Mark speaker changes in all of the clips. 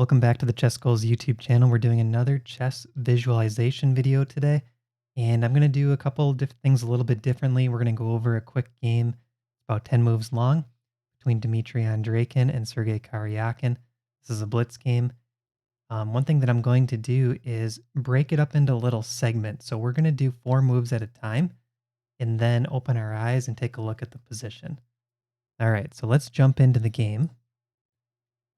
Speaker 1: Welcome back to the ChessGoals YouTube channel. We're doing another chess visualization video today, and I'm going to do a couple of different things a little bit differently. We're going to go over a quick game, about 10 moves long, between Dmitry Andreikin and Sergei Karjakin. This is a blitz game. One thing that I'm going to do is break it up into little segments. So we're going to do 4 moves at a time, and then open our eyes and take a look at the position. All right, so let's jump into the game.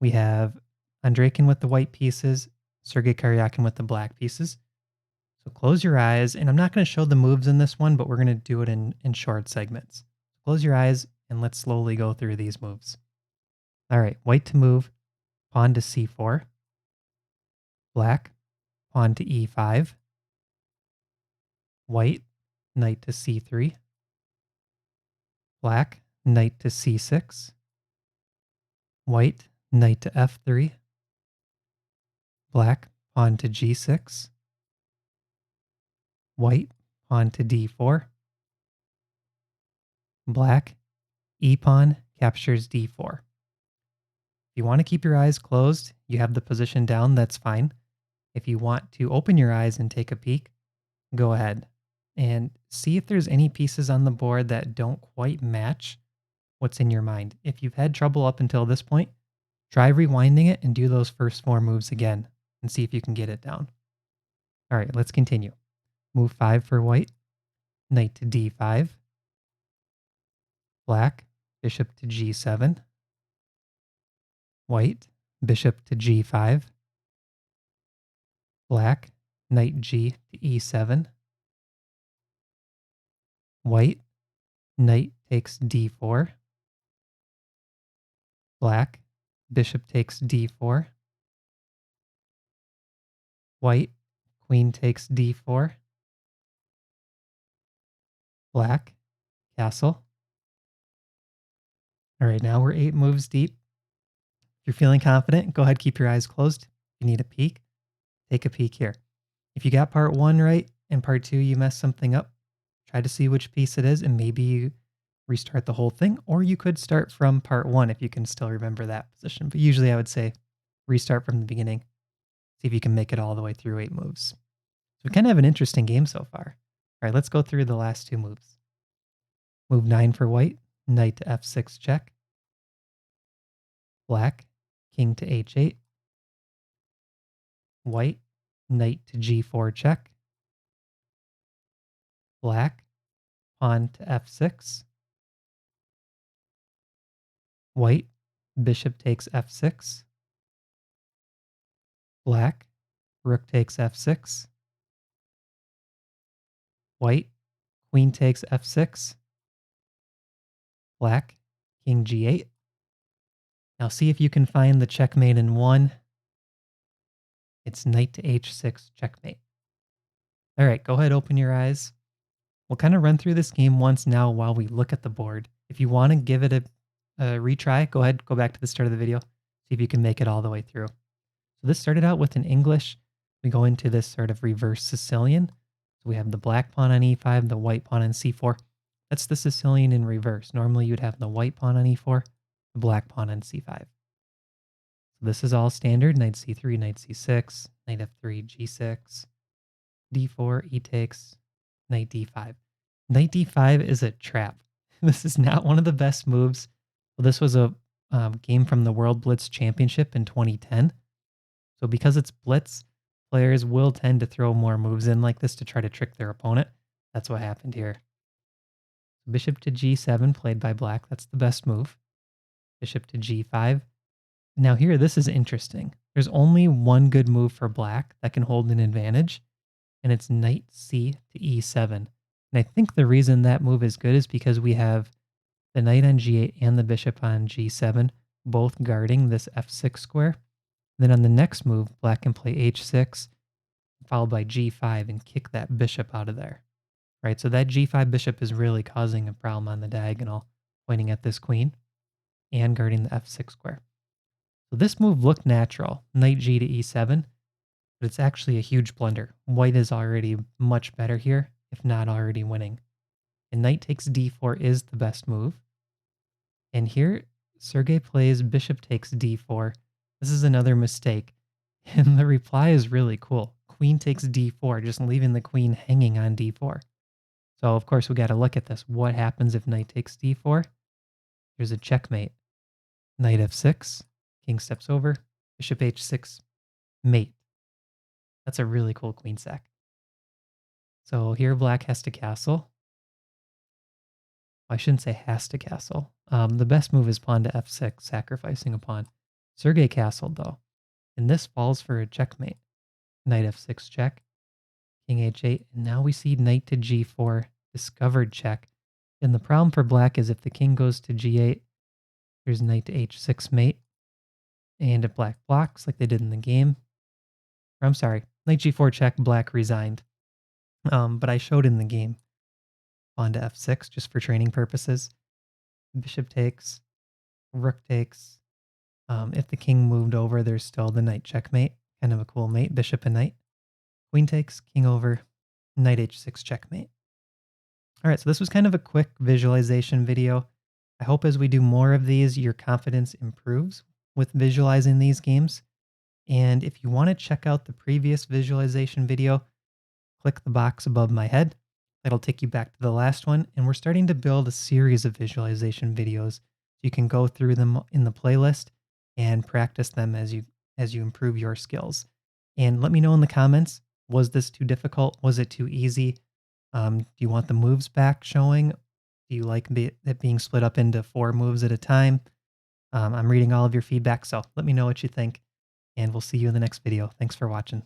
Speaker 1: We have Andreikin with the white pieces, Sergei Karjakin with the black pieces. So close your eyes, and I'm not going to show the moves in this one, but we're going to do it in short segments. Close your eyes, and let's slowly go through these moves. All right, white to move, pawn to c4. Black, pawn to e5. White, knight to c3. Black, knight to c6. White, knight to f3. Black, pawn to g6. White, pawn to d4. Black, e-pawn captures d4. If you want to keep your eyes closed, you have the position down, that's fine. If you want to open your eyes and take a peek, go ahead. And see if there's any pieces on the board that don't quite match what's in your mind. If you've had trouble up until this point, try rewinding it and do those first 4 moves again and see if you can get it down. All right, let's continue. Move 5 for white, knight to d5. Black, bishop to g7. White, bishop to g5. Black, knight g to e7. White, knight takes d4. Black, bishop takes d4. White, queen takes d4. Black, castle. All right, now we're 8 moves deep. If you're feeling confident, go ahead, keep your eyes closed. If you need a peek, take a peek here. If you got part 1 right and part 2 you messed something up, try to see which piece it is and maybe you restart the whole thing, or you could start from part 1 if you can still remember that position. But usually I would say restart from the beginning. See if you can make it all the way through 8 moves. So we kind of have an interesting game so far. All right, let's go through the last 2 moves. Move 9 for white, knight to f6 check. Black, king to h8. White, knight to g4 check. Black, pawn to f6. White, bishop takes f6. Black, rook takes f6. White, queen takes f6. Black, king g8. Now see if you can find the checkmate in 1. It's knight to h6 checkmate. All right, go ahead, open your eyes. We'll kind of run through this game once now while we look at the board. If you want to give it a retry, go ahead, go back to the start of the video, see if you can make it all the way through. So this started out with an English. We go into this sort of reverse Sicilian. So we have the black pawn on e5, the white pawn on c4. That's the Sicilian in reverse. Normally you'd have the white pawn on e4, the black pawn on c5. So this is all standard, knight c3, knight c6, knight f3, g6, d4, e takes, knight d5. Knight d5 is a trap. This is not one of the best moves. Well, this was a game from the World Blitz Championship in 2010. So because it's blitz, players will tend to throw more moves in like this to try to trick their opponent. That's what happened here. Bishop to g7 played by black. That's the best move. Bishop to g5. Now here, this is interesting. There's only one good move for black that can hold an advantage, and it's knight c to e7. And I think the reason that move is good is because we have the knight on g8 and the bishop on g7 both guarding this f6 square. Then on the next move, black can play h6, followed by g5 and kick that bishop out of there. Right, so that g5 bishop is really causing a problem on the diagonal, pointing at this queen and guarding the f6 square. So this move looked natural, knight g to e7, but it's actually a huge blunder. White is already much better here, if not already winning. And knight takes d4 is the best move. And here, Sergei plays bishop takes d4, This is another mistake. And the reply is really cool. Queen takes d4, just leaving the queen hanging on d4. So, of course, we got to look at this. What happens if knight takes d4? There's a checkmate. Knight f6, king steps over, bishop h6, mate. That's a really cool queen sack. So here black has to castle. I shouldn't say has to castle. The best move is pawn to f6, sacrificing a pawn. Sergey castled, though. And this falls for a checkmate. Knight f6 check, king h8, and now we see knight to g4, discovered check. And the problem for black is if the king goes to g8, there's knight to h6 mate. And if black blocks like they did in the game, or I'm sorry, knight g4 check, black resigned. But I showed in the game. Pawn to f6 just for training purposes. Bishop takes, rook takes. If the king moved over, there's still the knight checkmate. Kind of a cool mate, bishop and knight. Queen takes, king over, knight h6 checkmate. All right, so this was kind of a quick visualization video. I hope as we do more of these, your confidence improves with visualizing these games. And if you want to check out the previous visualization video, click the box above my head. That'll take you back to the last one. And we're starting to build a series of visualization videos. You can go through them in the playlist and practice them as you improve your skills. And let me know in the comments, was this too difficult? Was it too easy? Do you want the moves back showing? Do you like it being split up into 4 moves at a time? I'm reading all of your feedback, so let me know what you think. And we'll see you in the next video. Thanks for watching.